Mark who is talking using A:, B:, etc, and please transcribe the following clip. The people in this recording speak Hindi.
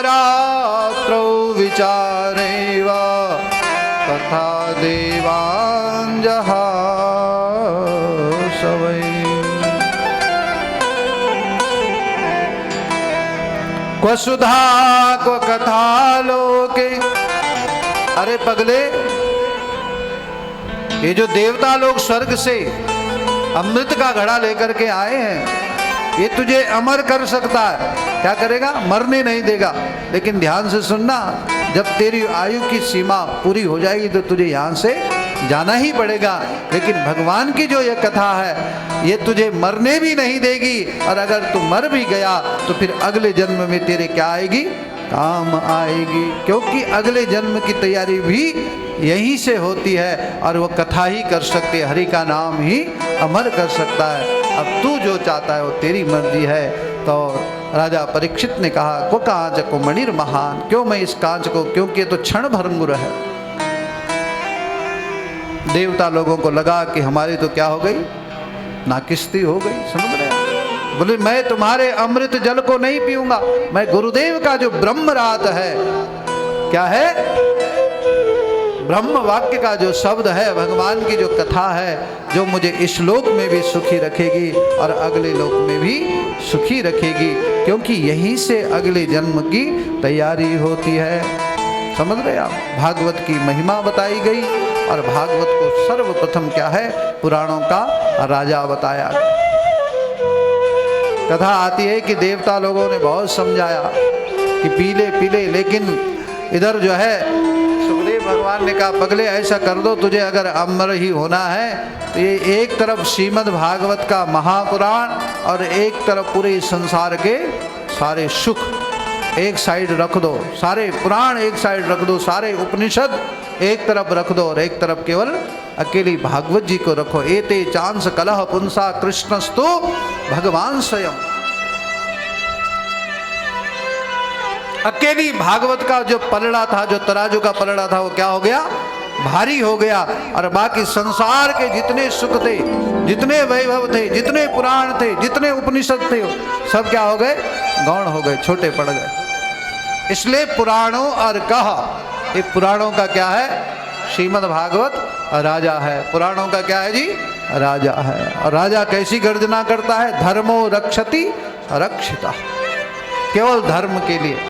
A: रात्रौ विचारेव तथा देवाञ्जहास वै। क्व सुधा क्व कथा लोके। अरे पगले, ये जो देवता लोग स्वर्ग से अमृत का घड़ा लेकर के आए हैं, ये तुझे अमर कर सकता है। क्या करेगा? मरने नहीं देगा। लेकिन ध्यान से सुनना, जब तेरी आयु की सीमा पूरी हो जाएगी तो तुझे यहाँ से जाना ही पड़ेगा। लेकिन भगवान की जो ये कथा है, ये तुझे मरने भी नहीं देगी, और अगर तू मर भी गया तो फिर अगले जन्म में तेरे क्या आएगी? काम आएगी। क्योंकि अगले जन्म की तैयारी भी यहीं से होती है, और वो कथा ही कर सकते, हरि का नाम ही अमर कर सकता है। अब तू जो चाहता है वो तेरी मर्जी है। तो राजा परीक्षित ने कहा, को कांच को मणिर महान। क्यों मैं इस कांच को? क्योंकि ये तो क्षण भंगुर है। देवता लोगों को लगा कि हमारी तो क्या हो गई? नाकिस्ती हो गई। समझ रहे? बोले मैं तुम्हारे अमृत जल को नहीं पीऊंगा, मैं गुरुदेव का जो ब्रह्म रात है, क्या है? ब्रह्म वाक्य का जो शब्द है, भगवान की जो कथा है, जो मुझे इस लोक में भी सुखी रखेगी और अगले लोक में भी सुखी रखेगी। क्योंकि यहीं से अगले जन्म की तैयारी होती है। समझ रहे आप? भागवत की महिमा बताई गई, और भागवत को सर्वप्रथम क्या है? पुराणों का राजा बताया। कथा आती है कि देवता लोगों ने बहुत समझाया कि पीले पीले, लेकिन इधर जो है सुखदेव भगवान ने कहा, पगले ऐसा कर दो, तुझे अगर अमर ही होना है तो ये एक तरफ श्रीमद् भागवत का महापुराण और एक तरफ पूरे संसार के सारे सुख एक साइड रख दो, सारे पुराण एक साइड रख दो, सारे उपनिषद एक तरफ रख दो, और एक तरफ केवल अकेली भागवत जी को रखो। एते चांस कलह पुंसा कृष्णस्तु भगवान स्वयं। अकेली भागवत का जो पलड़ा था, जो तराजू का पलड़ा था, वो क्या हो गया? भारी हो गया। और बाकी संसार के जितने सुख थे, जितने वैभव थे, जितने पुराण थे, जितने उपनिषद थे, सब क्या हो गए? गौण हो गए, छोटे पड़ गए। इसलिए पुराणों और कहा, ये पुराणों का क्या है? श्रीमद् भागवत राजा है। पुराणों का क्या है जी? राजा है। और राजा कैसी गर्जना करता है? धर्मो रक्षति रक्षिता। केवल धर्म के लिए।